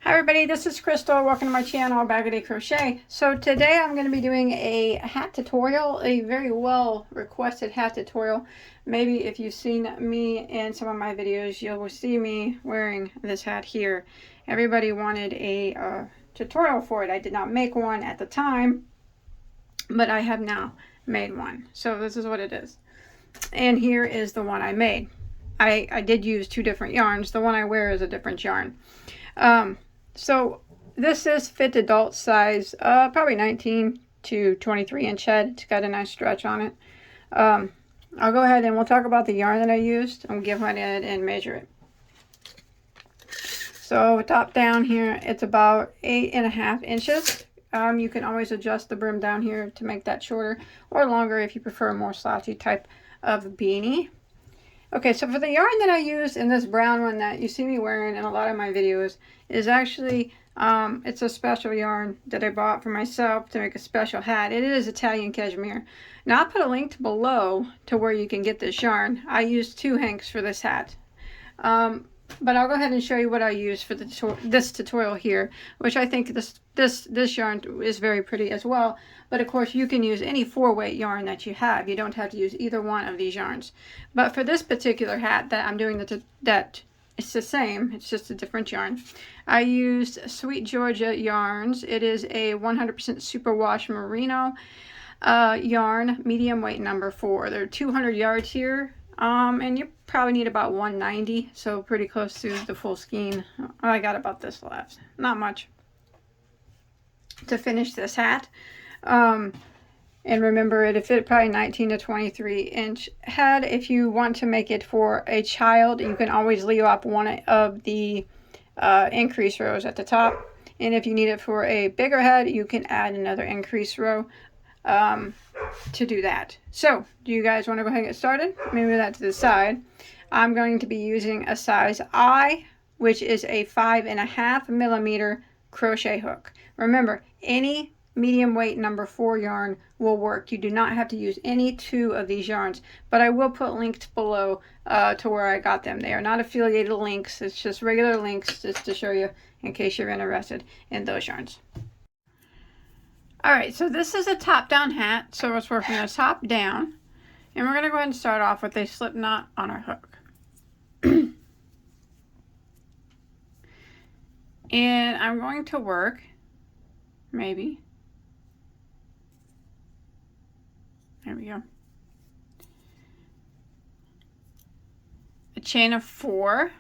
Hi everybody, this is Crystal. Welcome to my channel, Bagoday Crochet. So today I'm going to be doing a hat tutorial, a very well requested hat tutorial. Maybe if you've seen me in some of my videos, you'll see me wearing this hat here. Everybody wanted a tutorial for it. I did not make one at the time, but I have now made one. So this is what it is. And here is the one I made. I did use two different yarns. The one I wear is a different yarn. So this is fit adult size, probably 19 to 23 inch head. It's got a nice stretch on it. I'll go ahead and we'll talk about the yarn that I used and give it and measure it. So top down here, it's about 8.5 inches. You can always adjust the brim down here to make that shorter or longer if you prefer a more slouchy type of beanie. Okay, so for the yarn that I used in this brown one that you see me wearing in a lot of my videos is actually, it's a special yarn that I bought for myself to make a special hat. It is Italian cashmere. Now I'll put a link below to where you can get this yarn. I used 2 hanks for this hat. But I'll go ahead and show you what I use for this tutorial here, which I think this yarn is very pretty as well. But of course you can use any 4-weight yarn that you have. You don't have to use either one of these yarns. But for this particular hat that I'm doing that it's the same, it's just a different yarn. I used Sweet Georgia yarns. It is a 100% superwash merino yarn, medium weight number 4. There are 200 yards here. And you probably need about 190, so pretty close to the full skein. I got about this left, not much, to finish this hat. And remember, it fit probably 19 to 23 inch head. If you want to make it for a child, you can always leave up one of the increase rows at the top. And if you need it for a bigger head, you can add another increase row to do that. So do you guys want to go ahead and get started? Let me move that to the side. I'm going to be using a size I, which is a 5.5 millimeter crochet hook. Remember, any medium weight number 4 yarn will work. You do not have to use any 2 of these yarns, but I will put links below to where I got them. They are not affiliated links. It's just regular links just to show you in case you're interested in those yarns. Alright, so this is a top-down hat, so it's working a top down. And we're going to go ahead and start off with a slip knot on our hook. And I'm going to work, maybe, there we go, a chain of 4.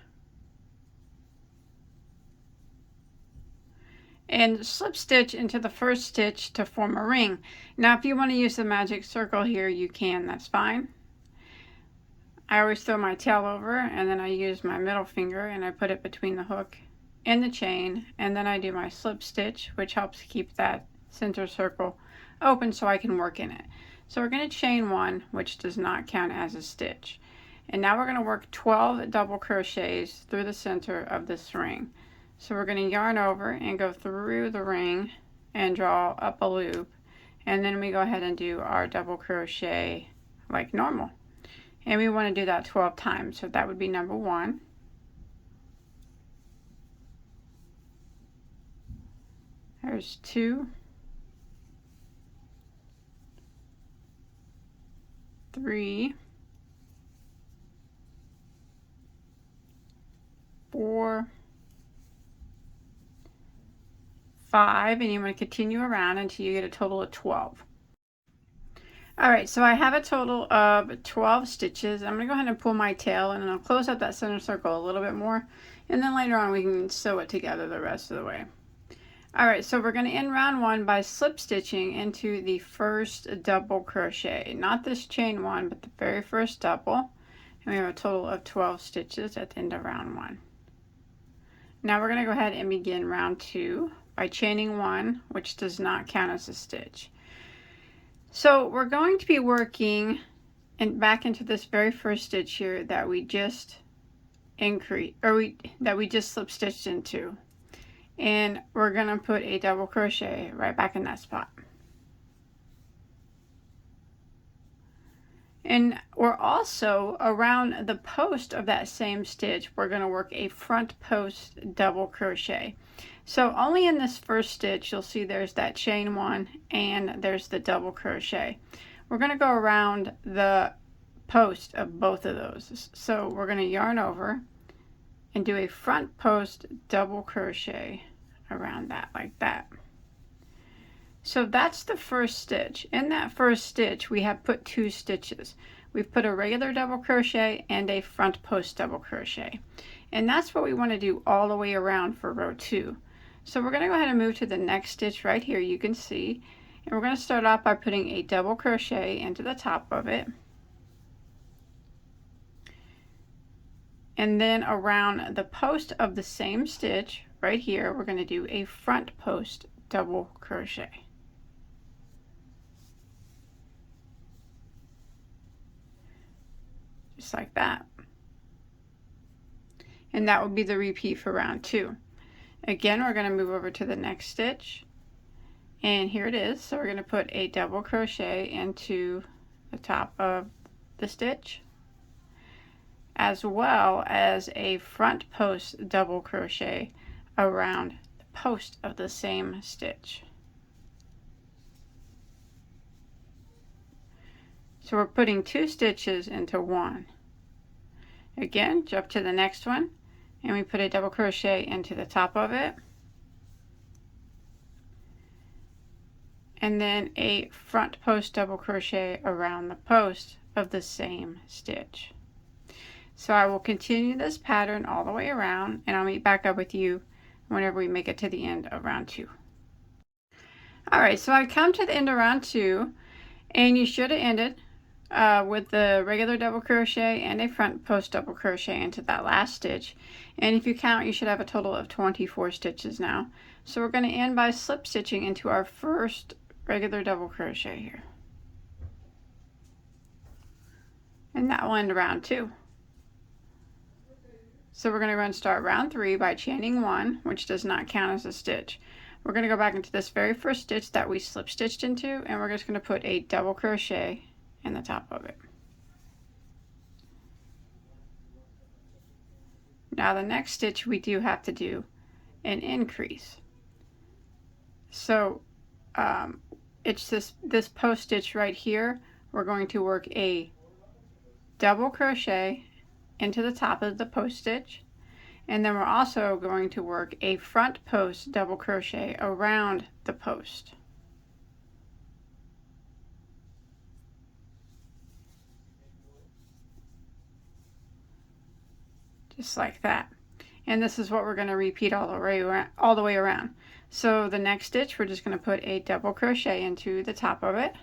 And slip stitch into the first stitch to form a ring. Now if you want to use the magic circle here, you can, that's fine. I always throw my tail over and then I use my middle finger and I put it between the hook and the chain, and then I do my slip stitch, which helps keep that center circle open so I can work in it. So we're going to chain 1, which does not count as a stitch. And now we're going to work 12 double crochets through the center of this ring. So we're going to yarn over and go through the ring and draw up a loop, and then we go ahead and do our double crochet like normal. And we want to do that 12 times, so that would be number 1. There's 2, 3, 4, 5, and you want to continue around until you get a total of 12. Alright, so I have a total of 12 stitches. I'm going to go ahead and pull my tail and I'll close up that center circle a little bit more, and then later on we can sew it together the rest of the way. Alright, so we're going to end round 1 by slip stitching into the first double crochet. Not this chain 1, but the very first double. And we have a total of 12 stitches at the end of round 1. Now we're going to go ahead and begin round 2 by chaining 1, which does not count as a stitch. So we're going to be working back into this very first stitch here that we just that we just slip stitched into, and we're going to put a double crochet right back in that spot. And we're also around the post of that same stitch, we're going to work a front post double crochet. So only in this first stitch you'll see there's that chain one and there's the double crochet. We're going to go around the post of both of those. So we're going to yarn over and do a front post double crochet around that like that. So that's the first stitch. In that first stitch we have put 2 stitches. We've put a regular double crochet and a front post double crochet. And that's what we want to do all the way around for row 2. So we're going to go ahead and move to the next stitch right here, you can see. And we're going to start off by putting a double crochet into the top of it. And then around the post of the same stitch right here, we're going to do a front post double crochet. Just like that. And that will be the repeat for round 2. Again, we're going to move over to the next stitch. And here it is. So we're going to put a double crochet into the top of the stitch, as well as a front post double crochet around the post of the same stitch. So we're putting 2 stitches into one. Again, jump to the next one and we put a double crochet into the top of it, and then a front post double crochet around the post of the same stitch. So I will continue this pattern all the way around, and I'll meet back up with you whenever we make it to the end of round 2. Alright, so I've come to the end of round 2, and you should have ended with the regular double crochet and a front post double crochet into that last stitch. And if you count, you should have a total of 24 stitches now. So we're going to end by slip stitching into our first regular double crochet here. And that will end round 2. So we're going to go and start round 3 by chaining 1, which does not count as a stitch. We're going to go back into this very first stitch that we slip stitched into, and we're just going to put a double crochet in the top of it. Now the next stitch we do have to do an increase. So it's this post stitch right here. We're going to work a double crochet into the top of the post stitch, and then we're also going to work a front post double crochet around the post. Just like that. And this is what we're going to repeat all the way around. So the next stitch, we're just going to put a double crochet into the top of it,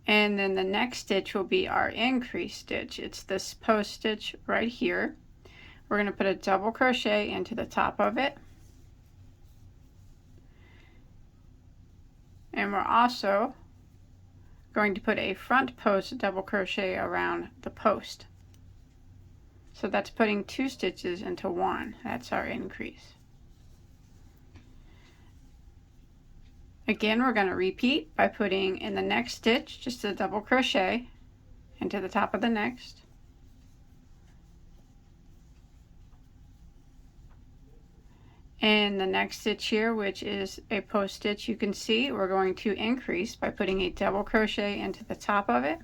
and then the next stitch will be our increase stitch. It's this post stitch right here. We're going to put a double crochet into the top of it, and we're also going to put a front post double crochet around the post. So that's putting 2 stitches into one. That's our increase. Again, we're going to repeat by putting in the next stitch just a double crochet into the top of the next, and the next stitch here, which is a post stitch, you can see we're going to increase by putting a double crochet into the top of it,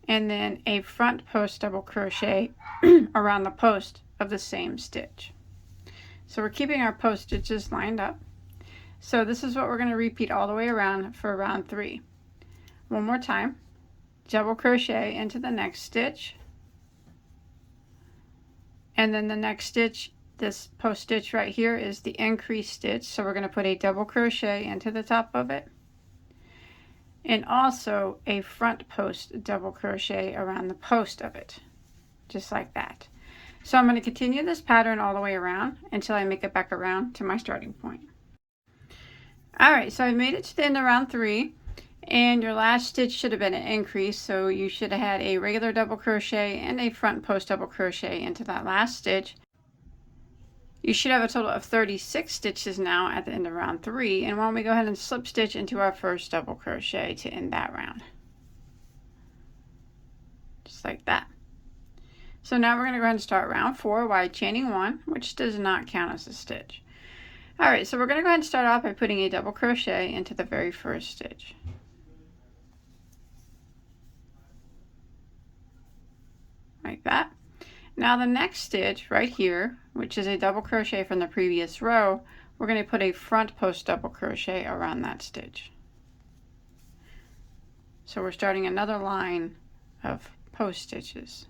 and then a front post double crochet around the post of the same stitch. So we're keeping our post stitches lined up. So this is what we're going to repeat all the way around for round 3. One more time, double crochet into the next stitch, and then the next stitch, this post stitch right here, is the increase stitch. So we're going to put a double crochet into the top of it, and also a front post double crochet around the post of it, just like that. So I'm going to continue this pattern all the way around until I make it back around to my starting point. Alright, so I made it to the end of round 3, and your last stitch should have been an increase, so you should have had a regular double crochet and a front post double crochet into that last stitch. You should have a total of 36 stitches now at the end of round 3, and why don't we go ahead and slip stitch into our first double crochet to end that round. Just like that. So now we're going to go ahead and start round 4 by chaining 1, which does not count as a stitch. Alright, so we're going to go ahead and start off by putting a double crochet into the very first stitch. Like that. Now the next stitch right here, which is a double crochet from the previous row, we're going to put a front post double crochet around that stitch. So we're starting another line of post stitches.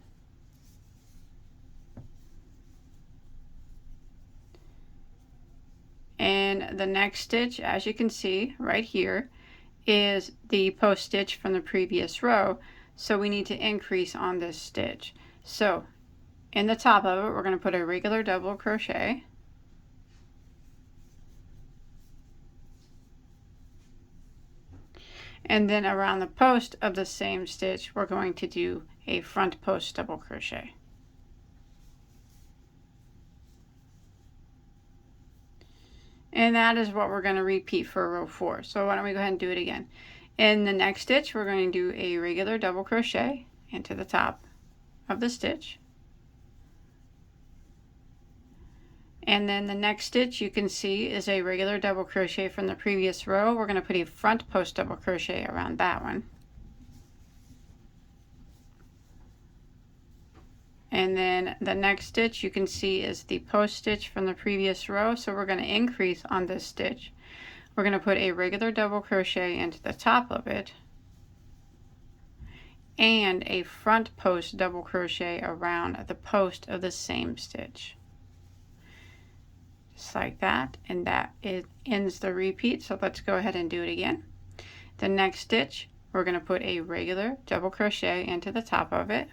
And the next stitch, as you can see right here, is the post stitch from the previous row, so we need to increase on this stitch. So in the top of it, we're going to put a regular double crochet, and then around the post of the same stitch we're going to do a front post double crochet. And that is what we're going to repeat for row 4. So why don't we go ahead and do it again. In the next stitch, we're going to do a regular double crochet into the top of the stitch. And then the next stitch you can see is a regular double crochet from the previous row. We're going to put a front post double crochet around that one. And then the next stitch you can see is the post stitch from the previous row, so we're going to increase on this stitch. We're going to put a regular double crochet into the top of it and a front post double crochet around the post of the same stitch. Just like that, and that ends the repeat. So let's go ahead and do it again. The next stitch we're going to put a regular double crochet into the top of it.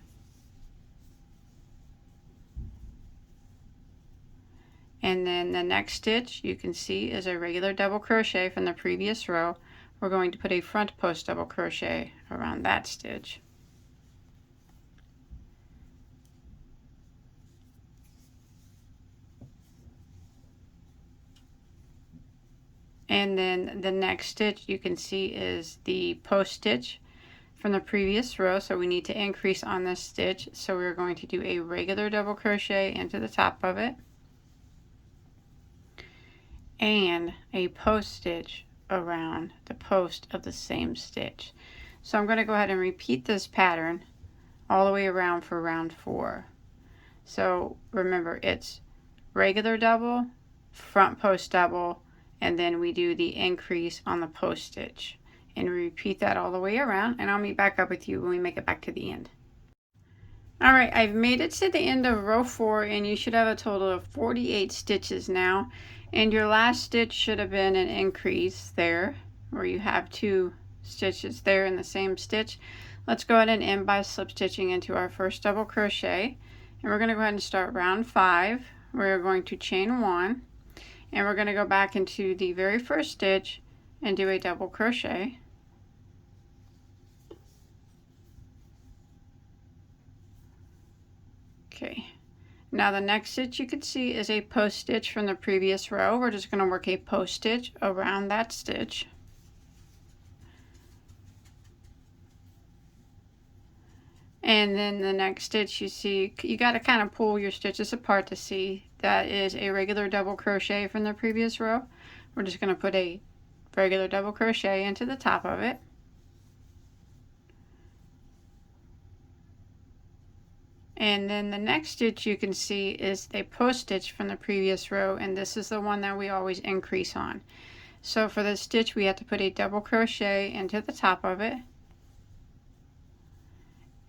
And then the next stitch you can see is a regular double crochet from the previous row. We're going to put a front post double crochet around that stitch. And then the next stitch you can see is the post stitch from the previous row, so we need to increase on this stitch. So we're going to do a regular double crochet into the top of it and a post stitch around the post of the same stitch. So I'm going to go ahead and repeat this pattern all the way around for round 4. So remember, it's regular double, front post double, and then we do the increase on the post stitch, and repeat that all the way around, and I'll meet back up with you when we make it back to the end. Alright, I've made it to the end of row 4, and you should have a total of 48 stitches now. And your last stitch should have been an increase there, where you have 2 stitches there in the same stitch. Let's go ahead and end by slip stitching into our first double crochet. And we're going to go ahead and start round 5. We're going to chain 1, and we're going to go back into the very first stitch and do a double crochet. Okay. Now the next stitch you can see is a post stitch from the previous row. We're just going to work a post stitch around that stitch. And then the next stitch you see, you got to kind of pull your stitches apart to see that is a regular double crochet from the previous row. We're just going to put a regular double crochet into the top of it. And then the next stitch you can see is a post stitch from the previous row, and this is the one that we always increase on. So for this stitch we have to put a double crochet into the top of it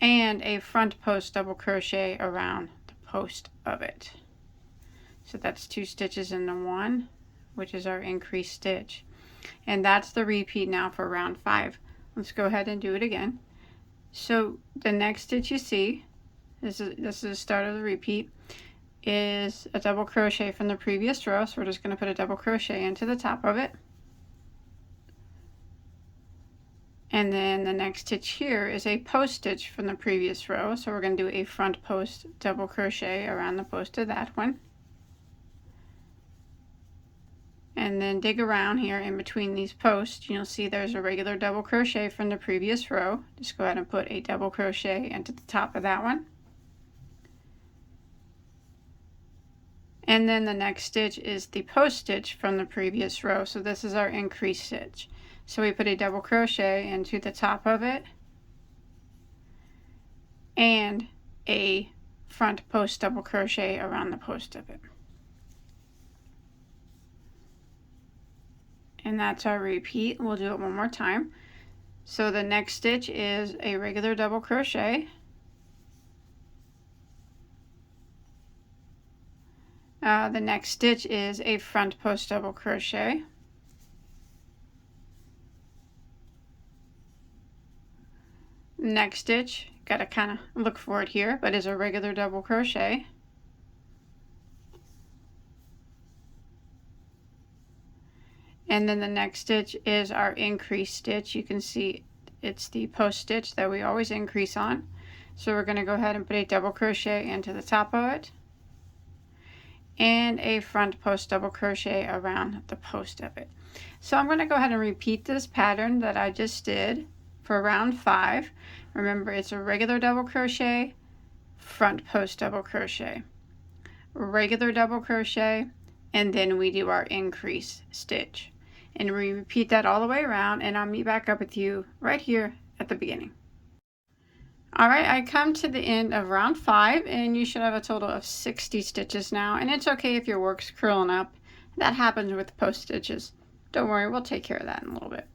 and a front post double crochet around the post of it. So that's 2 stitches into 1, which is our increased stitch. And that's the repeat now for round 5. Let's go ahead and do it again. So the next stitch you see, this is the start of the repeat, is a double crochet from the previous row. So we're just going to put a double crochet into the top of it. And then the next stitch here is a post stitch from the previous row. So we're going to do a front post double crochet around the post of that one. and then dig around here in between these posts. You'll see there's a regular double crochet from the previous row. Just go ahead and put a double crochet into the top of that one. And then the next stitch is the post stitch from the previous row. So this is our increase stitch. So we put a double crochet into the top of it and a front post double crochet around the post of it. And that's our repeat. We'll do it one more time. So the next stitch is a regular double crochet. The next stitch is a front post double crochet. Next stitch, gotta kind of look for it here, but is a regular double crochet. And then the next stitch is our increase stitch. You can see it's the post stitch that we always increase on. So we're going to go ahead and put a double crochet into the top of it and a front post double crochet around the post of it. So I'm going to go ahead and repeat this pattern that I just did for round 5. Remember, it's a regular double crochet, front post double crochet, regular double crochet, and then we do our increase stitch. And we repeat that all the way around, and I'll meet back up with you right here at the beginning. Alright, I come to the end of round 5, and you should have a total of 60 stitches now, and it's okay if your work's curling up. That happens with post stitches. Don't worry, we'll take care of that in a little bit.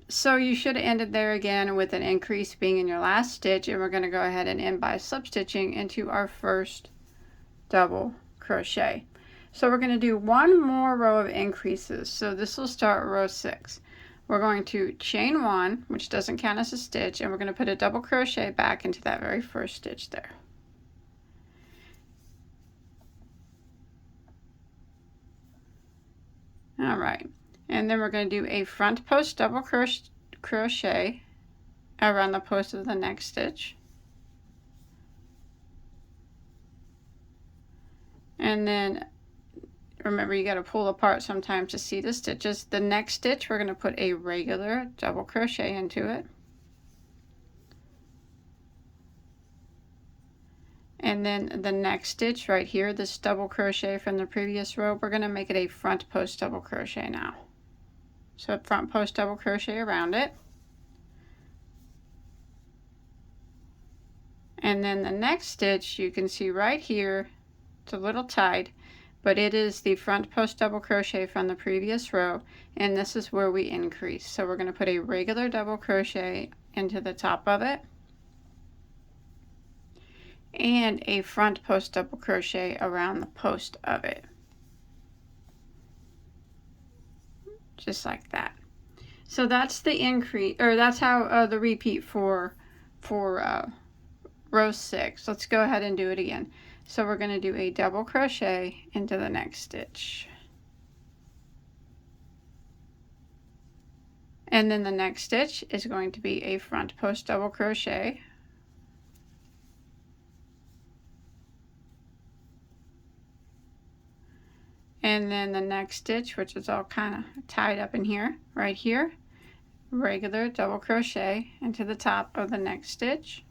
So you should have ended there again with an increase being in your last stitch, and we're going to go ahead and end by slip stitching into our first double crochet. So we're going to do one more row of increases. So this will start row 6. We're going to chain 1, which doesn't count as a stitch, and we're going to put a double crochet back into that very first stitch there. All right, and then we're going to do a front post double crochet around the post of the next stitch. And then remember, you got to pull apart sometimes to see the stitches. The next stitch, we're going to put a regular double crochet into it. And then the next stitch right here, this double crochet from the previous row, we're going to make it a front post double crochet now. So front post double crochet around it. And then the next stitch, you can see right here, it's a little tied, but it is the front post double crochet from the previous row, and this is where we increase. So we're going to put a regular double crochet into the top of it and a front post double crochet around the post of it, just like that. So that's the increase, or that's how the repeat for row 6. Let's go ahead and do it again. So we're going to do a double crochet into the next stitch. And then the next stitch is going to be a front post double crochet. And then the next stitch, which is all kind of tied up in here, right here, regular double crochet into the top of the next stitch.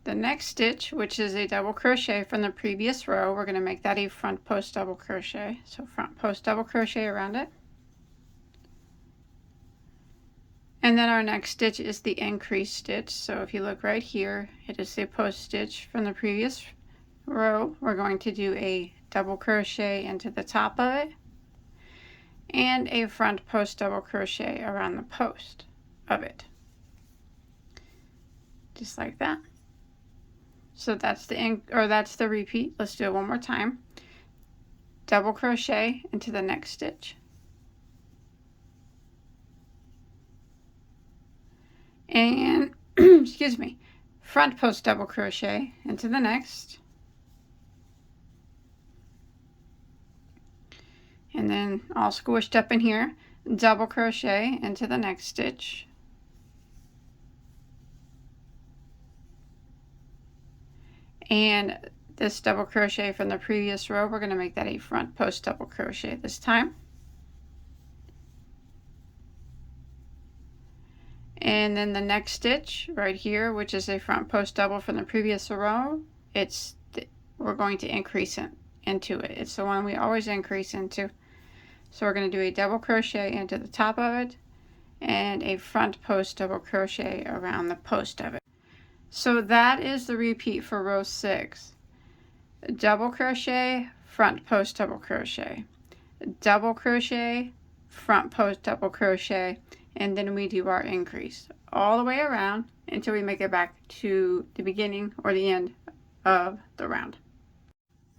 The next stitch, which is a double crochet from the previous row, we're going to make that a front post double crochet. So front post double crochet around it. And then our next stitch is the increase stitch. So if you look right here, it is the post stitch from the previous row. We're going to do a double crochet into the top of it and a front post double crochet around the post of it. Just like that. So that's the repeat. Let's do it one more time. Double crochet into the next stitch. And excuse me, front post double crochet into the next. And then all squished up in here, double crochet into the next stitch. And this double crochet from the previous row, we're going to make that a front post double crochet this time. And then the next stitch right here, which is a front post double from the previous row, we're going to increase into it. It's the one we always increase into. So we're going to do a double crochet into the top of it and a front post double crochet around the post of it. So that is the repeat for row 6. Double crochet, front post double crochet, double crochet, front post double crochet, and then we do our increase all the way around until we make it back to the beginning or the end of the round.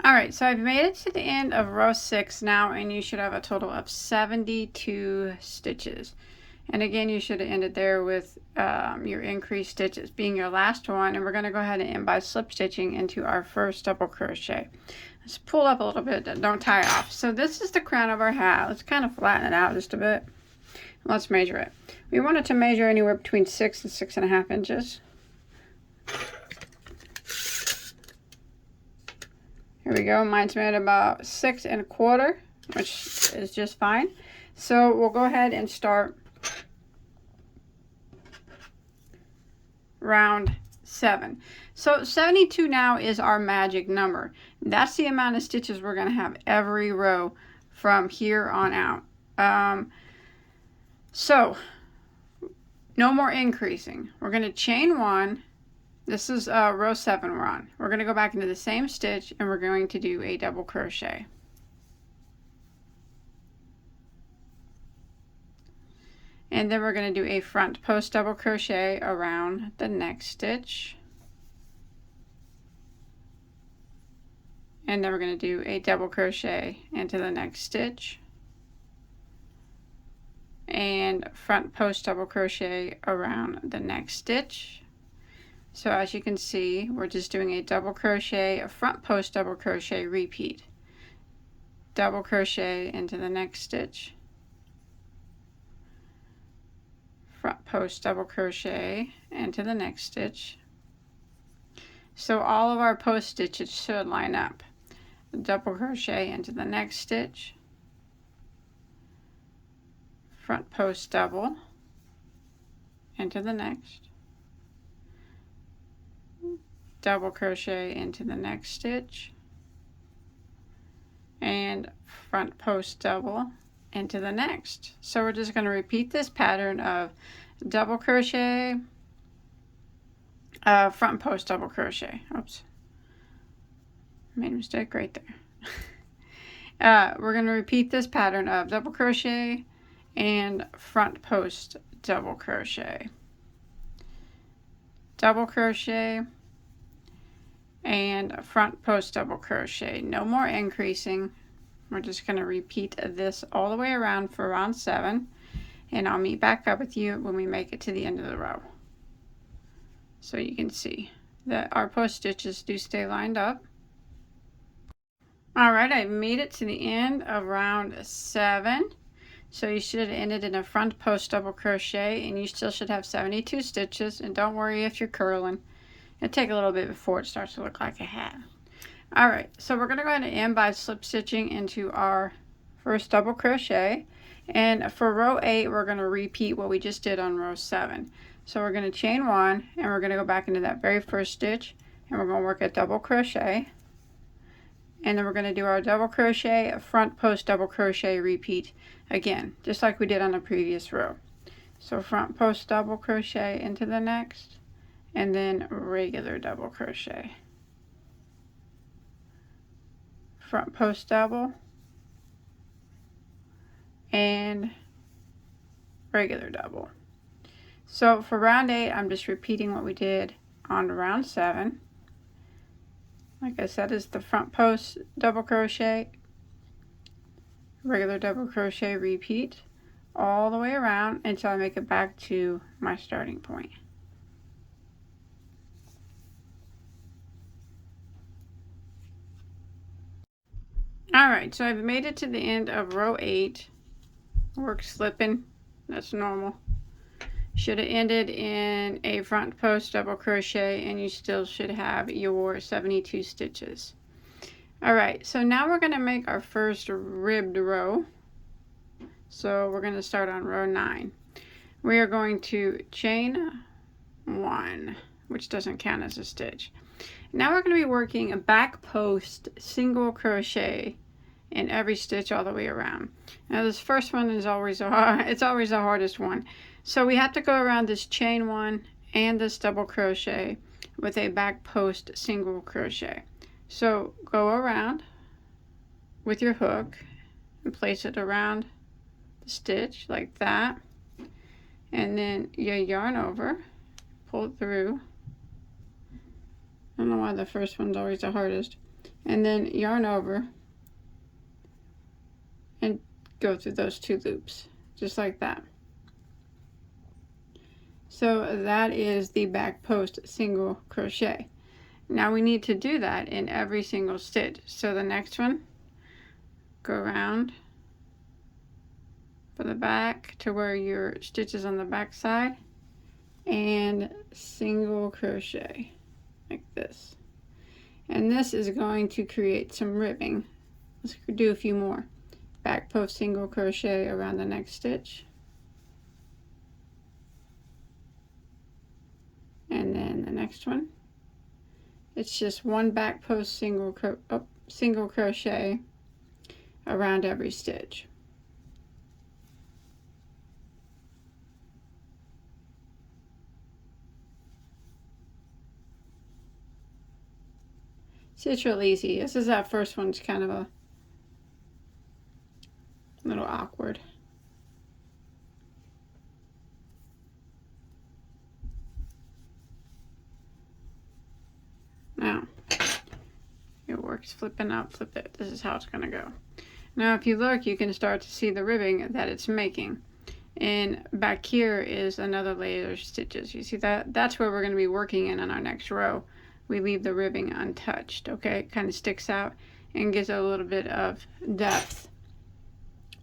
Alright, so I've made it to the end of row 6 now, and you should have a total of 72 stitches. And again, you should have ended there with your increased stitches being your last one, and we're going to go ahead and end by slip stitching into our first double crochet. Let's pull up a little bit, don't tie it off. So this is the crown of our hat. Let's kind of flatten it out just a bit. Let's measure it. We want it to measure anywhere between 6 and 6.5 inches. Here we go. Mine's made about 6 1/4, which is just fine. So we'll go ahead and start round 7. So 72 now is our magic number. That's the amount of stitches we're going to have every row from here on out. So no more increasing. We're going to chain 1. This is row 7 we're on. We're going to go back into the same stitch and we're going to do a double crochet. And then we're going to do a front post double crochet around the next stitch. And then we're going to do a double crochet into the next stitch. And front post double crochet around the next stitch. So as you can see, we're just doing a double crochet, a front post double crochet, repeat. Double crochet into the next stitch. Front post double crochet into the next stitch. So all of our post stitches should line up. Double crochet into the next stitch. Front post double into the next. Double crochet into the next stitch. And front post double into the next. So we're just going to repeat this pattern of double crochet, front post double crochet. Oops, made a mistake right there. We're going to repeat this pattern of double crochet and front post double crochet, double crochet and front post double crochet. No more increasing. We're just going to repeat this all the way around for round 7, and I'll meet back up with you when we make it to the end of the row. So you can see that our post stitches do stay lined up. Alright, I made it to the end of round 7. So you should have ended in a front post double crochet, and you still should have 72 stitches, and don't worry if you're curling. It'll take a little bit before it starts to look like a hat. Alright, so we're going to go ahead and end by slip stitching into our first double crochet. And for row 8, we're going to repeat what we just did on row 7. So we're going to chain 1, and we're going to go back into that very first stitch, and we're going to work a double crochet. And then we're going to do our double crochet, a front post double crochet, repeat again, just like we did on the previous row. So front post double crochet into the next, and then regular double crochet. Front post double and regular double. So for round 8, I'm just repeating what we did on round 7. Like I said, is the front post double crochet, regular double crochet, repeat all the way around until I make it back to my starting point. Alright, so I've made it to the end of row 8. Work slipping, that's normal. Should have ended in a front post double crochet, and you still should have your 72 stitches. Alright, so now we're going to make our first ribbed row. So we're going to start on row 9. We are going to chain 1, which doesn't count as a stitch. Now we're going to be working a back post single crochet in every stitch all the way around. Now this first one is always the hardest one. So we have to go around this chain 1 and this double crochet with a back post single crochet. So go around with your hook and place it around the stitch like that, and then you yarn over, pull it through. I don't know why the first one's always the hardest. And then yarn over and go through those 2 loops, just like that. So that is the back post single crochet. Now we need to do that in every single stitch. So the next one, go around for the back to where your stitch is on the back side, and single crochet like this. And this is going to create some ribbing. Let's do a few more. Back post single crochet around the next stitch, and then the next one, it's just one back post single crochet around every stitch. See, it's real easy. This is that first one's kind of a little awkward. Now, it works flipping up, flip it. This is how it's going to go. Now, if you look, you can start to see the ribbing that it's making. And back here is another layer of stitches. You see that? That's where we're going to be working in on our next row. We leave the ribbing untouched, okay? It kind of sticks out and gives it a little bit of depth.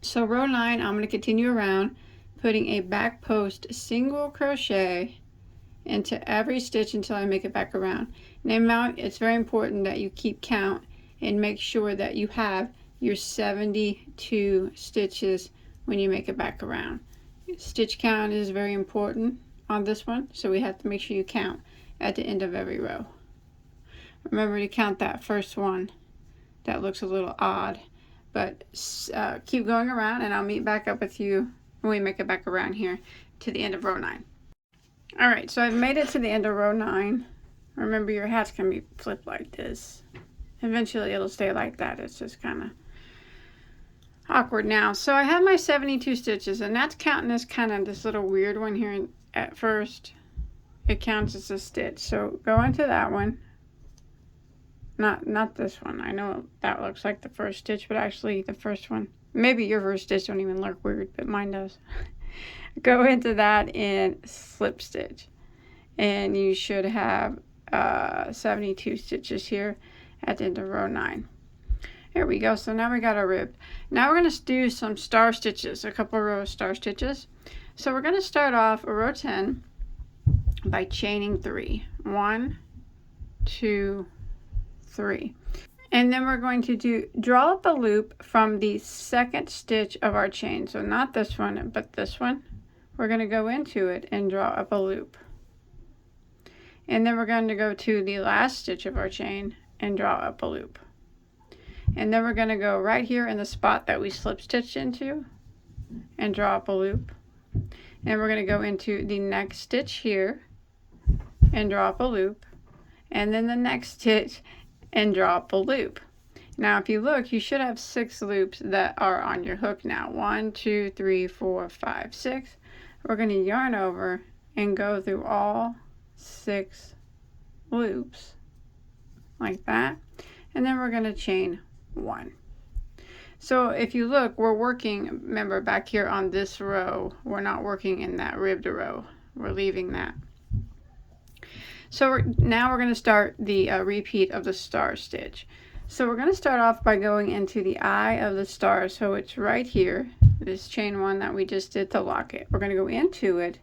So row 9, I'm going to continue around, putting a back post single crochet into every stitch until I make it back around. Now, it's very important that you keep count and make sure that you have your 72 stitches when you make it back around. Stitch count is very important on this one, so we have to make sure you count at the end of every row. Remember to count that first one. That looks a little odd, but keep going around, and I'll meet back up with you when we make it back around here to the end of row 9. Alright, so I've made it to the end of row 9. Remember, your hats can be flipped like this. Eventually it'll stay like that. It's just kind of awkward now. So I have my 72 stitches, and that's counting as kind of this little weird one here at first. It counts as a stitch. So go into that one. Not this one. I know that looks like the first stitch, but actually the first one, maybe your first stitch don't even look weird, but mine does. Go into that and slip stitch, and you should have 72 stitches here at the end of row 9. Here we go. So now we got our rib. Now we're going to do some star stitches, a couple of row of star stitches. So we're going to start off row 10 by chaining 3. 1, 2, 3. And then we're going to draw up a loop from the second stitch of our chain. So not this one, but this one. We're going to go into it and draw up a loop. And then we're going to go to the last stitch of our chain and draw up a loop. And then we're going to go right here in the spot that we slip stitched into and draw up a loop. And we're going to go into the next stitch here and draw up a loop. And then the next stitch and draw up a loop. Now if you look, you should have 6 loops that are on your hook now. 1, 2, 3, 4, 5, 6. We're going to yarn over and go through all 6 loops like that, and then we're going to chain 1. So if you look, we're working, remember back here on this row, we're not working in that ribbed row, we're leaving that. So now we're going to start the repeat of the star stitch. So we're going to start off by going into the eye of the star. So it's right here, this chain 1 that we just did to lock it. We're going to go into it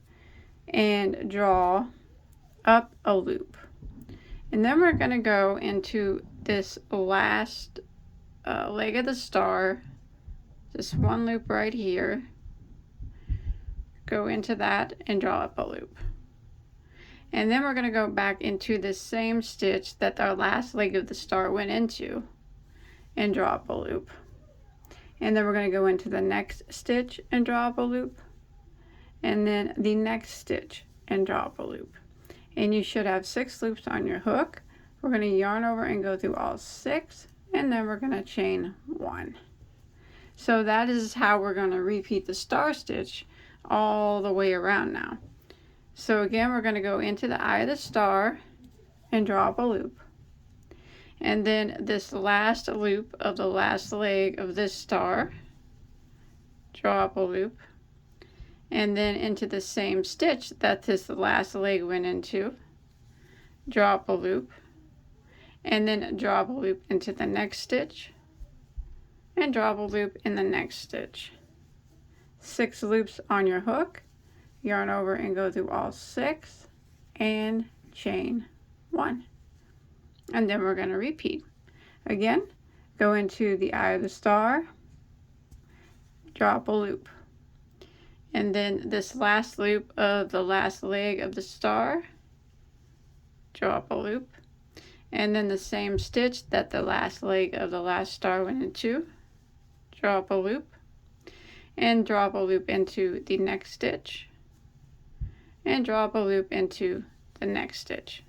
and draw up a loop. And then we're going to go into this last leg of the star, this one loop right here, go into that and draw up a loop. And then we're going to go back into the same stitch that our last leg of the star went into and draw up a loop. And then we're going to go into the next stitch and draw up a loop, and then the next stitch and draw up a loop. And you should have 6 loops on your hook. We're going to yarn over and go through all 6, and then we're going to chain 1. So that is how we're going to repeat the star stitch all the way around now. So again, we're going to go into the eye of the star and draw up a loop. And then this last loop of the last leg of this star, draw up a loop. And then into the same stitch that this last leg went into, draw up a loop. And then draw up a loop into the next stitch, and draw up a loop in the next stitch. 6 loops on your hook, yarn over and go through all 6, and chain 1. And then we're going to repeat. Again, go into the eye of the star, draw up a loop. And then this last loop of the last leg of the star, draw up a loop. And then the same stitch that the last leg of the last star went into, draw up a loop. And draw up a loop into the next stitch, and draw up a loop into the next stitch.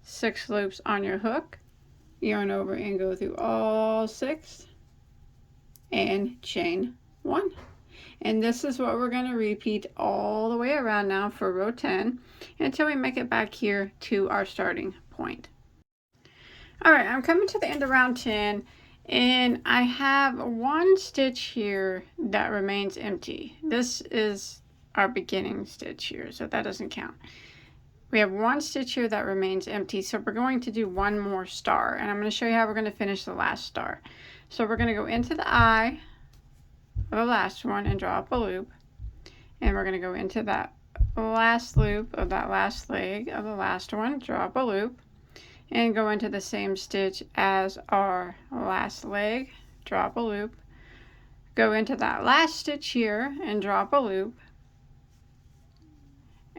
6 loops on your hook, yarn over and go through all 6, and chain 1. And this is what we're going to repeat all the way around now for row 10 until we make it back here to our starting point. Alright, I'm coming to the end of round 10, and I have one stitch here that remains empty. This is our beginning stitch here, so that doesn't count. We have one stitch here that remains empty, so we're going to do one more star, and I'm going to show you how we're going to finish the last star. So we're going to go into the eye of the last one and draw up a loop, and we're going to go into that last loop of that last leg of the last one, draw up a loop, and go into the same stitch as our last leg, draw up a loop, go into that last stitch here and draw up a loop.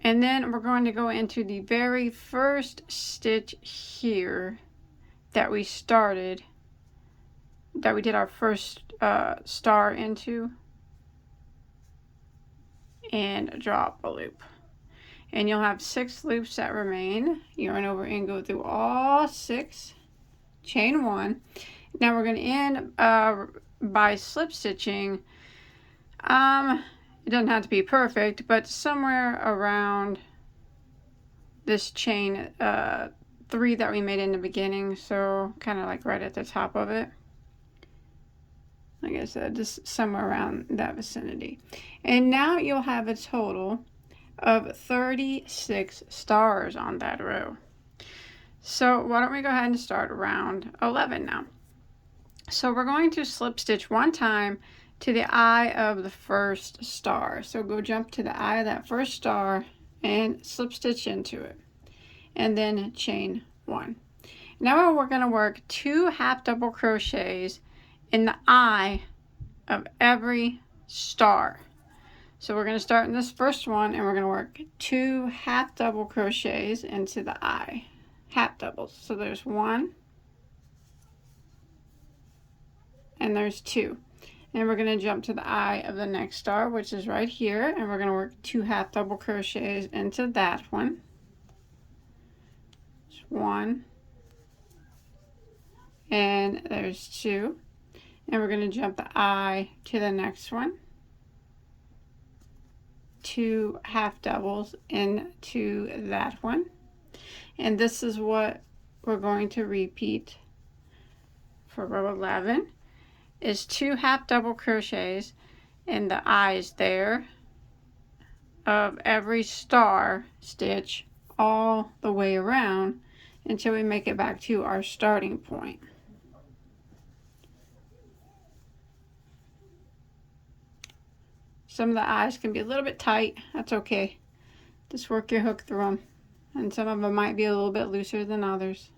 And then we're going to go into the very first stitch here that we started, that we did our first star into, and draw up a loop. And you'll have 6 loops that remain. Yarn over and go through all 6, chain 1. Now we're going to end by slip stitching. It doesn't have to be perfect, but somewhere around this chain 3 that we made in the beginning, so kind of like right at the top of it. Like I said, just somewhere around that vicinity. And now you'll have a total of 36 stars on that row. So why don't we go ahead and start round 11 now. So we're going to slip stitch one time to the eye of the first star. So go jump to the eye of that first star and slip stitch into it, and then chain 1. Now we're going to work 2 half double crochets in the eye of every star. So we're going to start in this first one, and we're going to work 2 half double crochets into the eye, half doubles. So there's 1 and there's 2. And we're going to jump to the eye of the next star, which is right here, and we're going to work 2 half double crochets into that one. There's 1 and there's 2. And we're going to jump the eye to the next one. 2 half doubles into that one. And this is what we're going to repeat for row 11, is 2 half double crochets in the eyes there of every star stitch all the way around until we make it back to our starting point. Some of the eyes can be a little bit tight. That's okay. Just work your hook through them, and some of them might be a little bit looser than others.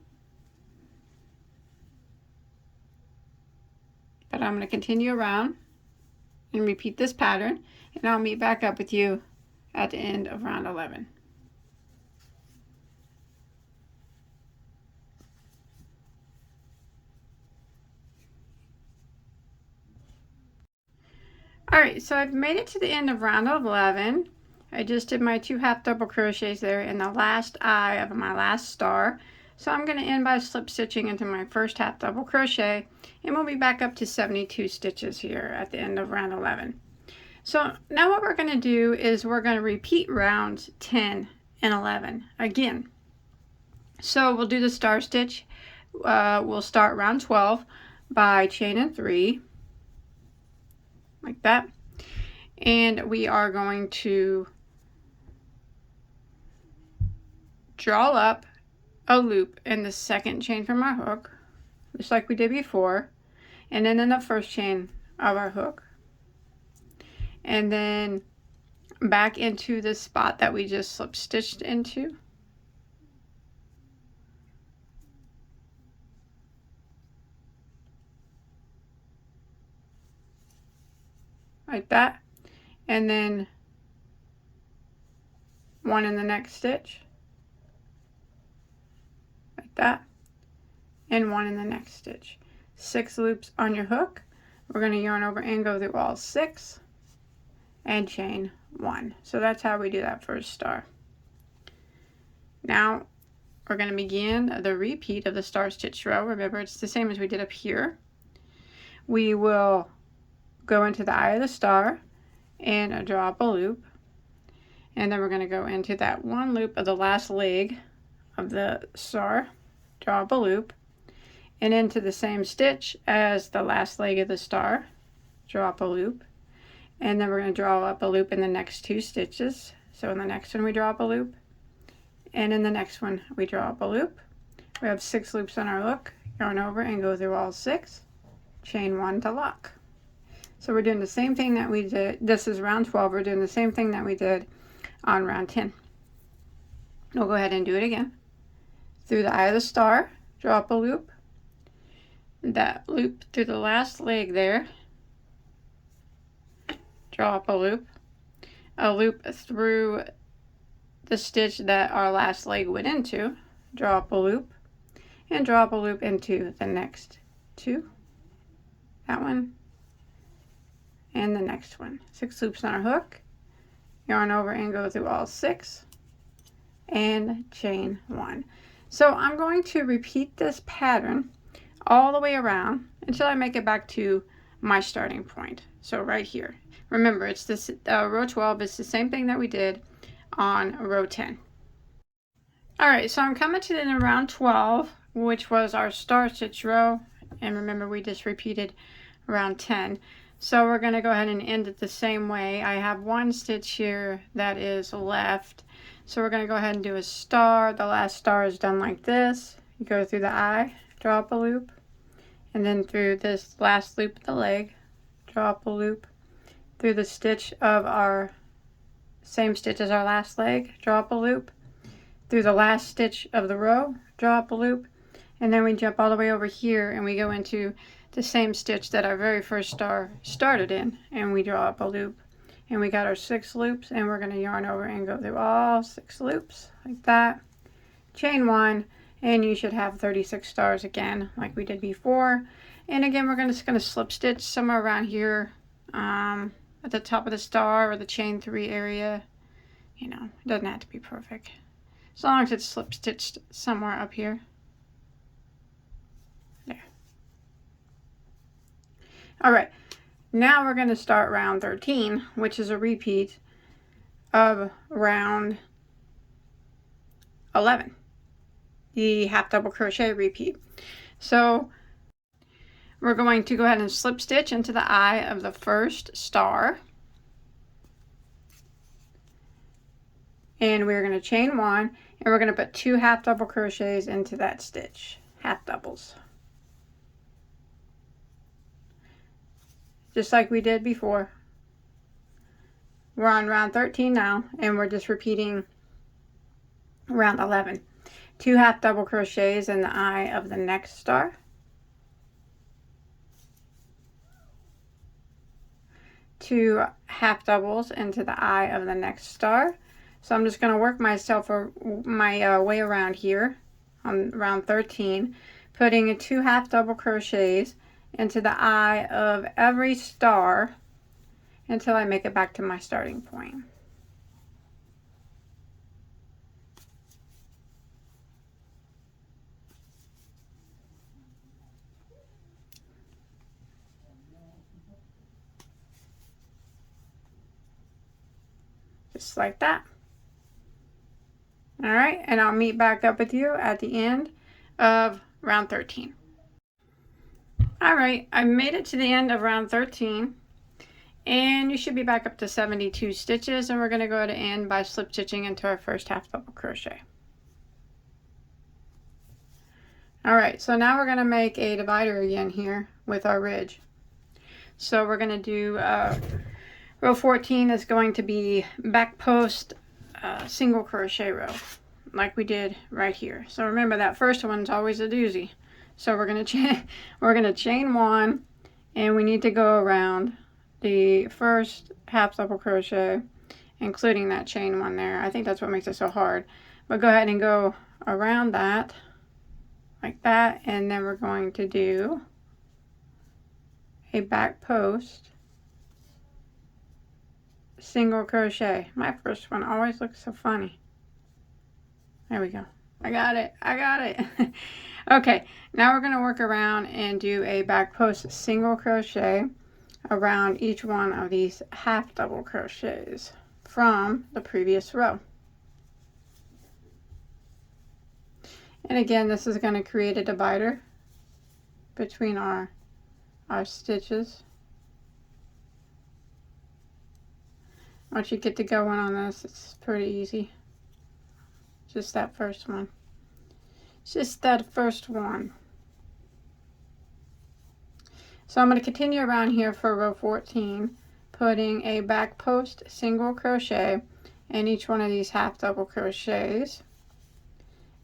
But I'm going to continue around and repeat this pattern, and I'll meet back up with you at the end of round 11. Alright, so I've made it to the end of round 11. I just did my 2 half double crochets there in the last eye of my last star. So I'm going to end by slip stitching into my first half double crochet, and we'll be back up to 72 stitches here at the end of round 11. So now what we're going to do is we're going to repeat rounds 10 and 11 again. So we'll do the star stitch. We'll start round 12 by chaining 3 like that, and we are going to draw up a loop in the second chain from our hook, just like we did before, and then in the first chain of our hook, and then back into the spot that we just slip stitched into, like that, and then one in the next stitch like that, and one in the next stitch. 6 loops on your hook. We're going to yarn over and go through all 6 and chain 1. So that's how we do that first star. Now we're going to begin the repeat of the star stitch row. Remember, it's the same as we did up here. We will go into the eye of the star and draw up a loop, and then we're going to go into that one loop of the last leg of the star, draw up a loop, and into the same stitch as the last leg of the star, draw up a loop, and then we're going to draw up a loop in the next 2 stitches. So in the next one we draw up a loop, and in the next one we draw up a loop. We have 6 loops on our hook, yarn over and go through all 6, chain 1 to lock. So we're doing the same thing that we did. This is round 12. We're doing the same thing that we did on round 10. We'll go ahead and do it again. Through the eye of the star, draw up a loop. That loop through the last leg there, draw up a loop through the stitch that our last leg went into, draw up a loop, and draw up a loop into the next 2, that one, and the next one. 6 loops on our hook, yarn over and go through all 6, and chain 1. So I'm going to repeat this pattern all the way around until I make it back to my starting point. So right here. Remember, it's this row 12 is the same thing that we did on row 10. Alright, so I'm coming to the end of round 12, which was our star stitch row, and remember we just repeated round 10. So we're going to go ahead and end it the same way. I have 1 stitch here that is left. So we're going to go ahead and do a star. The last star is done like this. You go through the eye, draw up a loop, and then through this last loop of the leg, draw up a loop, through the stitch of our same stitch as our last leg, draw up a loop, through the last stitch of the row, draw up a loop, and then we jump all the way over here and we go into the same stitch that our very first star started in, and we draw up a loop, and we got our 6 loops, and we're going to yarn over and go through all 6 loops like that, chain 1, and you should have 36 stars again like we did before. And again, we're just going to slip stitch somewhere around here at the top of the star or the chain 3 area. You know, it doesn't have to be perfect, as long as it's slip stitched somewhere up here. There. All right, now we're going to start round 13, which is a repeat of round 11, the half double crochet repeat. So we're going to go ahead and slip stitch into the eye of the first star, and we're going to chain 1, and we're going to put 2 half double crochets into that stitch, half doubles, just like we did before. We're on round 13 now, and we're just repeating round 11. 2 half double crochets in the eye of the next star. 2 half doubles into the eye of the next star. So I'm just going to work myself my way around here on round 13, putting 2 half double crochets into the eye of every star until I make it back to my starting point. Just like that. All right, and I'll meet back up with you at the end of round 13. All right, I made it to the end of round 13, and you should be back up to 72 stitches, and we're going to go to end by slip stitching into our first half double crochet. All right, so now we're going to make a divider again here with our ridge. So we're going to do row 14 is going to be back post single crochet row, like we did right here. So remember, that first one's always a doozy. So we're gonna chain 1, and we need to go around the first half double crochet, including that chain 1 there. I think that's what makes it so hard. But go ahead and go around that like that, and then we're going to do a back post single crochet. My first one always looks so funny. There we go. I got it. Okay, now we're going to work around and do a back post single crochet around each one of these half double crochets from the previous row. And again, this is going to create a divider between our stitches. Once you get to going on this, it's pretty easy. Just that first one. Just that first one. So I'm going to continue around here for row 14, putting a back post single crochet in each one of these half double crochets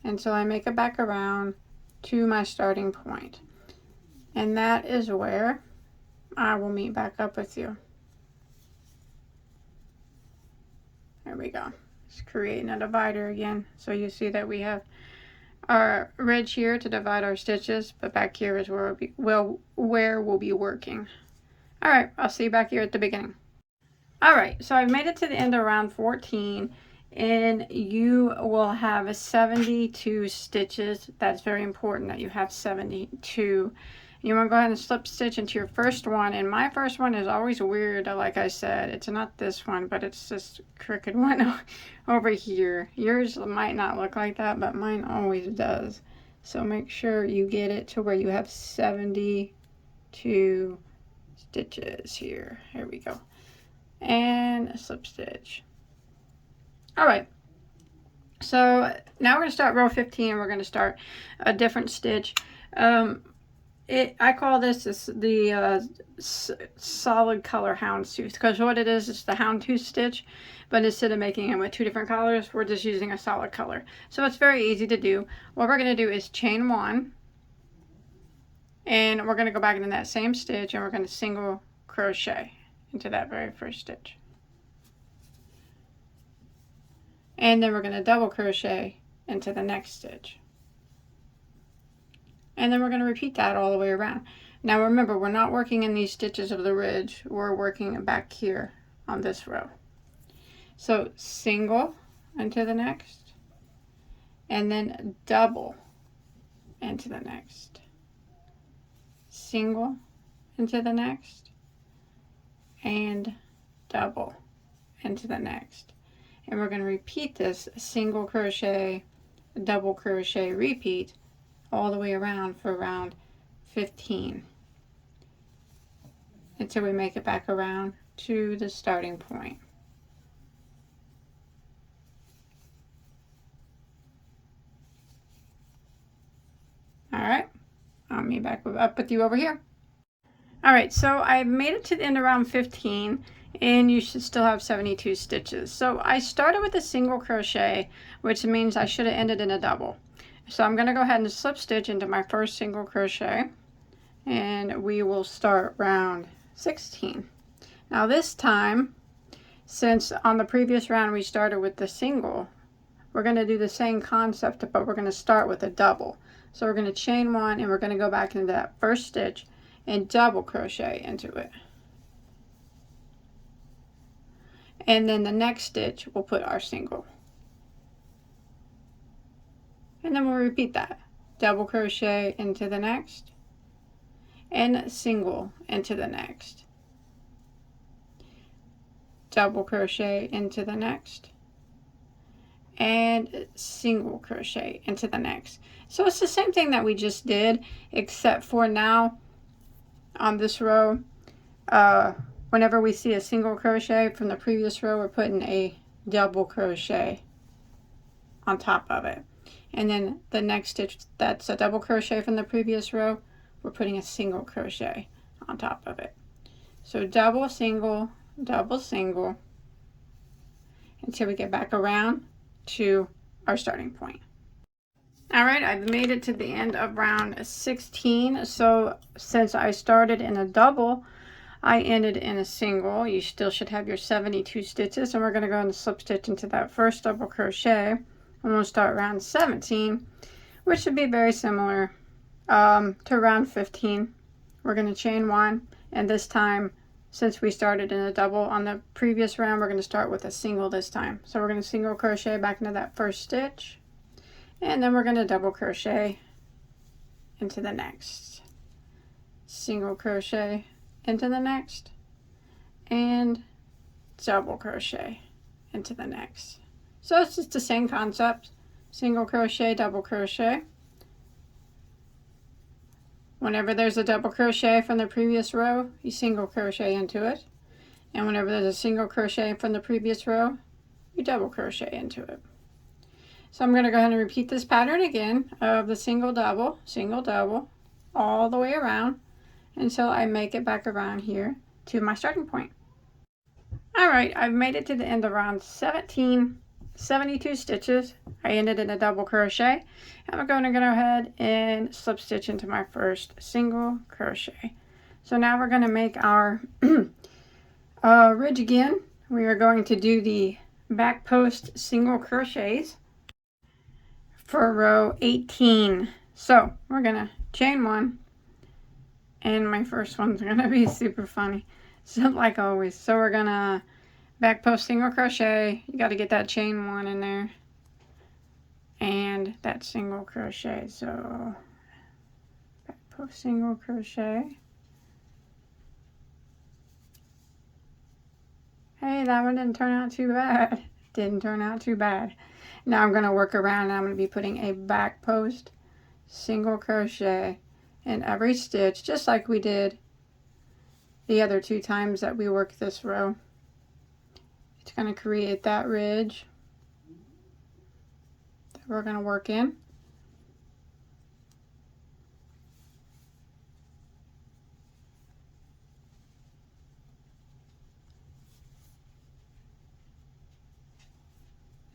until I make it back around to my starting point. And that is where I will meet back up with you. There we go. Just creating a divider again. So you see that we have our ridge here to divide our stitches, but back here is where we'll be working. All right, I'll see you back here at the beginning. All right, so I've made it to the end of round 14, and you will have 72 stitches. That's very important that you have 72. You want to go ahead and slip stitch into your first one, and my first one is always weird. Like I said, it's not this one, but it's this crooked one over here. Yours might not look like that, but mine always does. So make sure you get it to where you have 72 stitches here. Here we go. And slip stitch. All right. So now we're going to start row 15, and we're going to start a different stitch. I call this the solid color houndstooth, because what it is the houndstooth stitch, but instead of making it with 2 different colors, we're just using a solid color. So it's very easy to do. What we're going to do is chain 1, and we're going to go back into that same stitch, and we're going to single crochet into that very first stitch. And then we're going to double crochet into the next stitch. And then we're going to repeat that all the way around. Now remember, we're not working in these stitches of the ridge. We're working back here on this row. So single into the next, and then double into the next. Single into the next, and double into the next. And we're going to repeat this single crochet, double crochet, repeat all the way around for round 15 until we make it back around to the starting point. All right, I'll meet back up with you over here. All right, so I made it to the end of round 15, and you should still have 72 stitches. So I started with a single crochet, which means I should have ended in a double. So I'm going to go ahead and slip stitch into my first single crochet, and we will start round 16. Now this time, since on the previous round we started with the single, we're going to do the same concept, but we're going to start with a double. So we're going to chain one, and we're going to go back into that first stitch and double crochet into it. And then the next stitch we'll put our single. And then we'll repeat that. Double crochet into the next, and single into the next. Double crochet into the next, and single crochet into the next. So it's the same thing that we just did, except for now on this row, whenever we see a single crochet from the previous row, we're putting a double crochet on top of it. And then the next stitch that's a double crochet from the previous row, we're putting a single crochet on top of it. So double, single, until we get back around to our starting point. All right, I've made it to the end of round 16. So since I started in a double, I ended in a single. You still should have your 72 stitches, and we're going to go and slip stitch into that first double crochet, and we'll start round 17, which should be very similar to round 15. We're going to chain one, and this time, since we started in a double on the previous round, we're going to start with a single this time. So we're going to single crochet back into that first stitch, and then we're going to double crochet into the next. Single crochet into the next, and double crochet into the next. So it's just the same concept. Single crochet, double crochet. Whenever there's a double crochet from the previous row, you single crochet into it. And whenever there's a single crochet from the previous row, you double crochet into it. So I'm going to go ahead and repeat this pattern again of the single double, all the way around until I make it back around here to my starting point. All right, I've made it to the end of round 17, 72 stitches. I ended in a double crochet. I'm going to go ahead and slip stitch into my first single crochet. So now we're going to make our ridge again. We are going to do the back post single crochets for row 18. So we're going to chain one, and my first one's going to be super funny, so like always. So we're going to back post single crochet. You got to get that chain one in there and that single crochet. So back post single crochet. Hey, that one didn't turn out too bad. Didn't turn out too bad. Now I'm going to work around, and I'm going to be putting a back post single crochet in every stitch, just like we did the other two times that we worked this row. It's going to create that ridge that we're going to work in.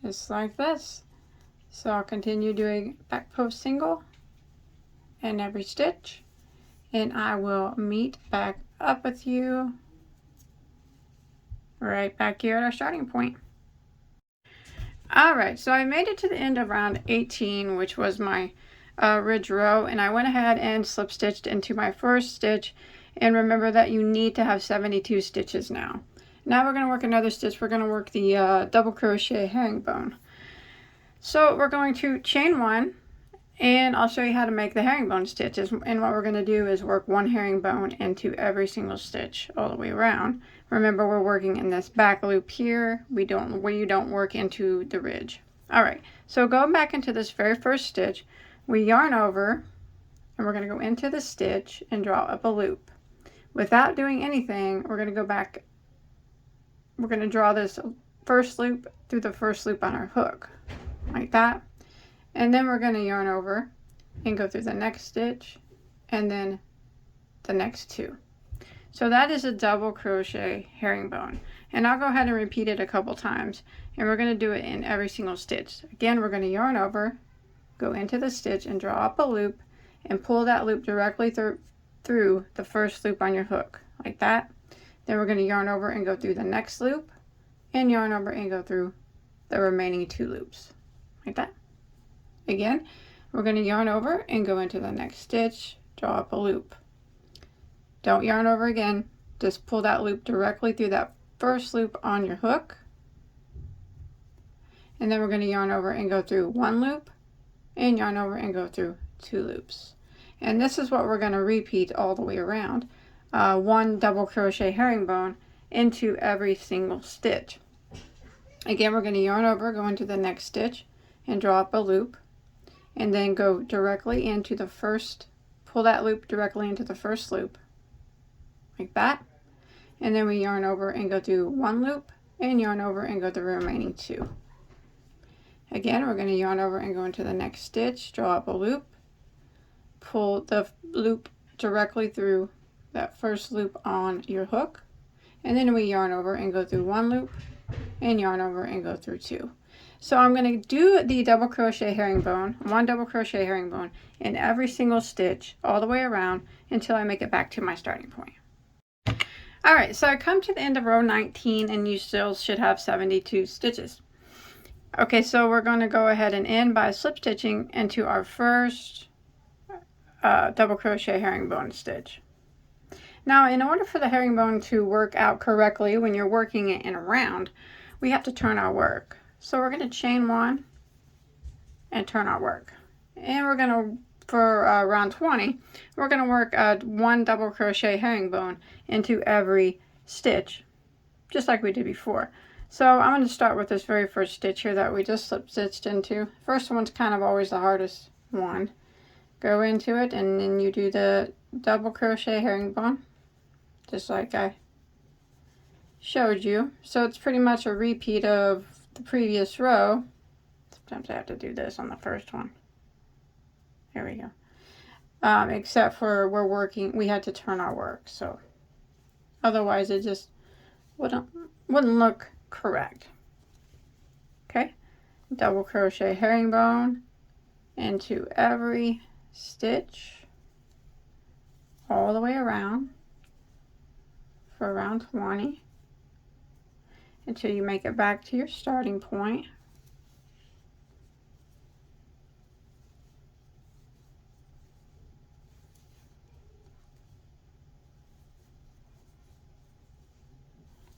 Just like this. So I'll continue doing back post single in every stitch, and I will meet back up with you right back here at our starting point. Alright, so I made it to the end of round 18, which was my ridge row, and I went ahead and slip stitched into my first stitch. And remember that you need to have 72 stitches now. Now we're going to work another stitch. We're going to work the double crochet herringbone. So we're going to chain one, and I'll show you how to make the herringbone stitches. And what we're going to do is work one herringbone into every single stitch all the way around. Remember, we're working in this back loop here. We don't work into the ridge. All right, so going back into this very first stitch, we yarn over, and we're going to go into the stitch and draw up a loop. Without doing anything, we're going to go back. We're going to draw this first loop through the first loop on our hook, like that. And then we're going to yarn over and go through the next stitch and then the next two. So that is a double crochet herringbone. And I'll go ahead and repeat it a couple times. And we're going to do it in every single stitch. Again, we're going to yarn over, go into the stitch and draw up a loop and pull that loop directly through the first loop on your hook, like that. Then we're going to yarn over and go through the next loop and yarn over and go through the remaining 2 loops, like that. Again, we're going to yarn over and go into the next stitch, draw up a loop. Don't yarn over again, just pull that loop directly through that first loop on your hook. And then we're going to yarn over and go through 1 loop and yarn over and go through 2 loops. And this is what we're going to repeat all the way around. 1 double crochet herringbone into every single stitch. Again, we're going to yarn over, go into the next stitch and draw up a loop, and then go directly into the first, pull that loop directly into the first loop, like that. And then we yarn over and go through 1 loop and yarn over and go through the remaining 2. Again, we're going to yarn over and go into the next stitch, draw up a loop, pull the loop directly through that first loop on your hook, and then we yarn over and go through 1 loop and yarn over and go through 2. So I'm going to do the double crochet herringbone, 1 double crochet herringbone in every single stitch all the way around until I make it back to my starting point. Alright, so I come to the end of row 19 and you still should have 72 stitches. Okay, so we're going to go ahead and end by slip stitching into our first double crochet herringbone stitch. Now, in order for the herringbone to work out correctly when you're working it in a round, we have to turn our work. So we're going to chain 1 and turn our work. And we're going to, for round 20, we're going to work 1 double crochet herringbone into every stitch, just like we did before. So I'm going to start with this very first stitch here that we just slip stitched into. First one's kind of always the hardest one. Go into it and then you do the double crochet herringbone, just like I showed you. So it's pretty much a repeat of the previous row. Sometimes I have to do this on the first one. There we go. Except for we had to turn our work, so otherwise it just wouldn't look correct. Okay, double crochet herringbone into every stitch all the way around for round 20 until you make it back to your starting point.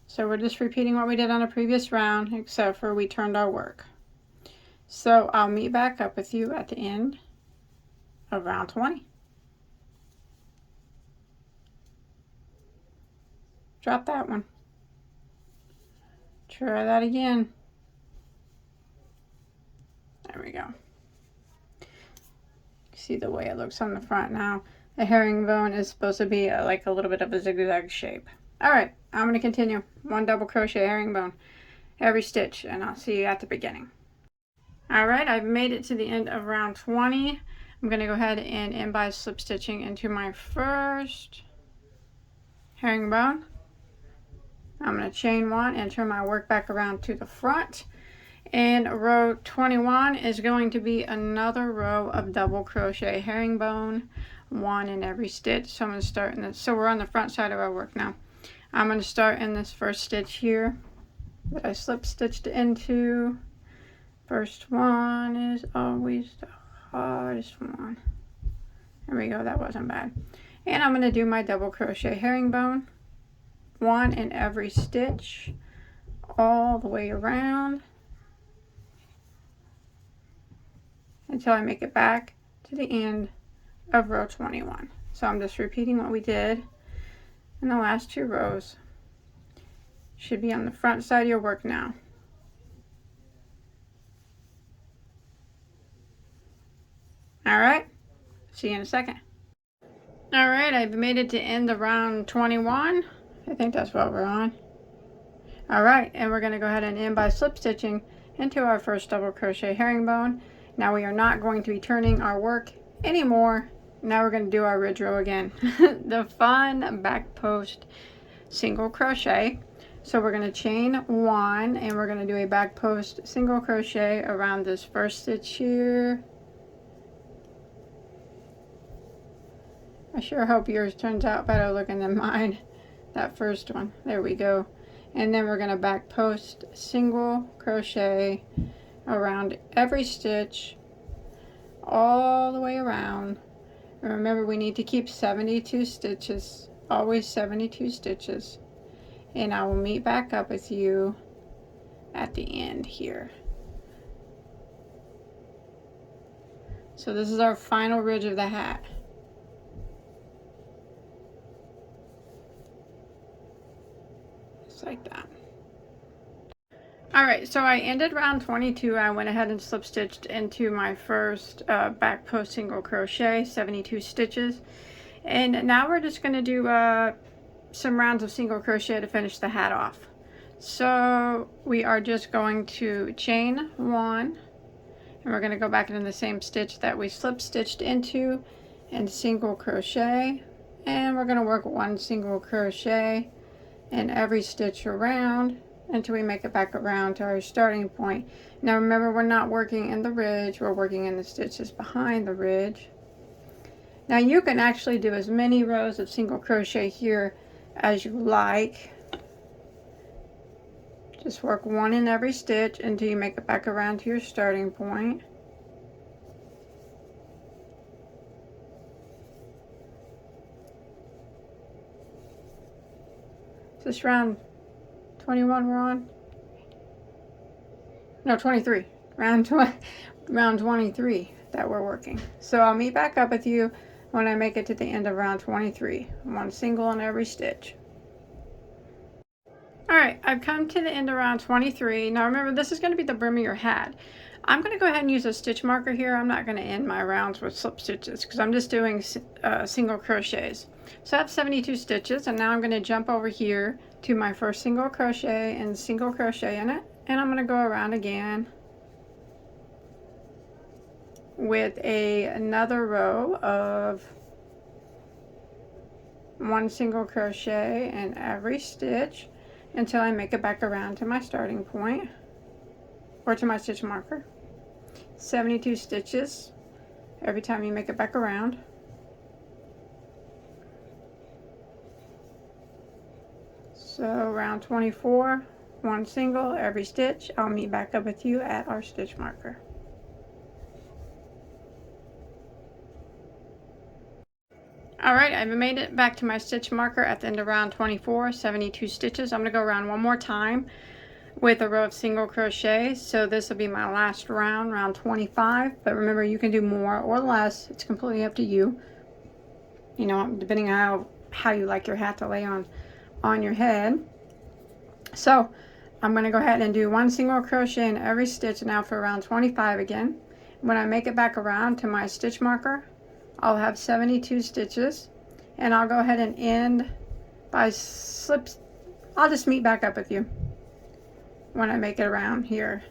So we're just repeating what we did on the previous round, except for we turned our work. So I'll meet back up with you at the end of round 20. Drop that one. Try that again. There we go. See the way it looks on the front now. The herringbone is supposed to be like a little bit of a zigzag shape. Alright, I'm going to continue. 1 double crochet herringbone every stitch, and I'll see you at the beginning. Alright, I've made it to the end of round 20. I'm going to go ahead and end by slip stitching into my first herringbone. I'm going to chain 1 and turn my work back around to the front. And row 21 is going to be another row of double crochet herringbone, 1 in every stitch. So I'm going to start in this. So we're on the front side of our work now. I'm going to start in this first stitch here that I slip stitched into. First one is always the hardest one. There we go, that wasn't bad. And I'm going to do my double crochet herringbone, 1 in every stitch all the way around until I make it back to the end of row 21. So I'm just repeating what we did in the last 2 rows. Should be on the front side of your work now. Alright, see you in a second. Alright, I've made it to end of round 21. I think that's what we're on. Alright, and we're going to go ahead and end by slip stitching into our first double crochet herringbone. Now we are not going to be turning our work anymore Now we're going to do our ridge row again. The fun back post single crochet. So we're going to chain 1 and we're going to do a back post single crochet around this first stitch here. I sure hope yours turns out better looking than mine. That first one. There we go. And then we're going to back post single crochet around every stitch all the way around. And remember, we need to keep 72 stitches, always 72 stitches. And I will meet back up with you at the end here. So this is our final ridge of the hat. Just like that. Alright, so I ended round 22. I went ahead and slip stitched into my first back post single crochet, 72 stitches. And now we're just going to do some rounds of single crochet to finish the hat off. So we are just going to chain 1, and we're going to go back into the same stitch that we slip stitched into and single crochet, and we're going to work 1 single crochet in every stitch around until we make it back around to our starting point. Now remember, we're not working in the ridge, we're working in the stitches behind the ridge. Now you can actually do as many rows of single crochet here as you like. Just work 1 in every stitch until you make it back around to your starting point. Is this round 21 we're on? No, 23. Round 23 that we're working. So I'll meet back up with you when I make it to the end of round 23. 1 single in every stitch. Alright, I've come to the end of round 23. Now remember, this is going to be the brim of your hat. I'm going to go ahead and use a stitch marker here. I'm not going to end my rounds with slip stitches because I'm just doing single crochets. So I have 72 stitches, and now I'm going to jump over here to my first single crochet and single crochet in it, and I'm going to go around again with another row of 1 single crochet in every stitch until I make it back around to my starting point or to my stitch marker. 72 stitches every time you make it back around. So round 24, 1 single every stitch. I'll meet back up with you at our stitch marker. Alright, I've made it back to my stitch marker at the end of round 24, 72 stitches. I'm going to go around one more time with a row of single crochet. So this will be my last round, round 25. But remember, you can do more or less. It's completely up to you. You know, depending on how you like your hat to lay on your head. So I'm going to go ahead and do 1 single crochet in every stitch now for round 25 again. When I make it back around to my stitch marker, I'll have 72 stitches, and I'll go ahead and end by slips. I'll just meet back up with you when I make it around here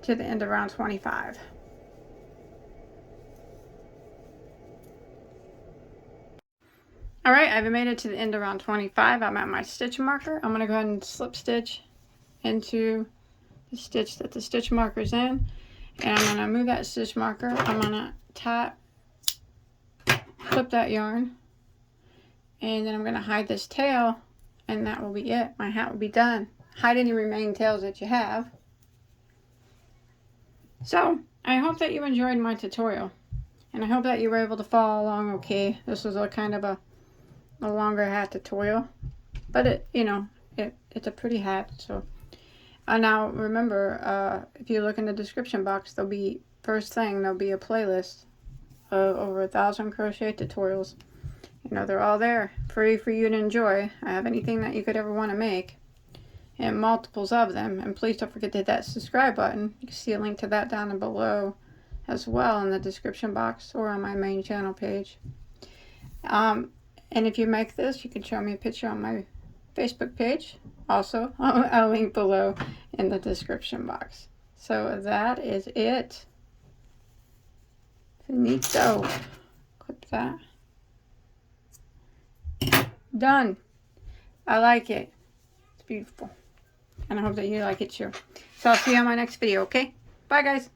to the end of round 25. Alright, I've made it to the end of round 25. I'm at my stitch marker. I'm going to go ahead and slip stitch into the stitch that the stitch marker's in, and I'm going to move that stitch marker. I'm going to flip that yarn, and then I'm going to hide this tail, and that will be it. My hat will be done. Hide any remaining tails that you have. So I hope that you enjoyed my tutorial, and I hope that you were able to follow along okay. This was a kind of a longer hat tutorial, but it's a pretty hat. So now remember, if you look in the description box, there'll be a playlist of over 1,000 crochet tutorials. They're all there free for you to enjoy. I have anything that you could ever want to make, and multiples of them. And please don't forget to hit that subscribe button. You can see a link to that down below as well in the description box or on my main channel page. And if you make this, you can show me a picture on my Facebook page. Also, I'll link below in the description box. So that is it. Finito. that. Done. I like it. It's beautiful. And I hope that you like it too. So I'll see you on my next video, okay? Bye, guys.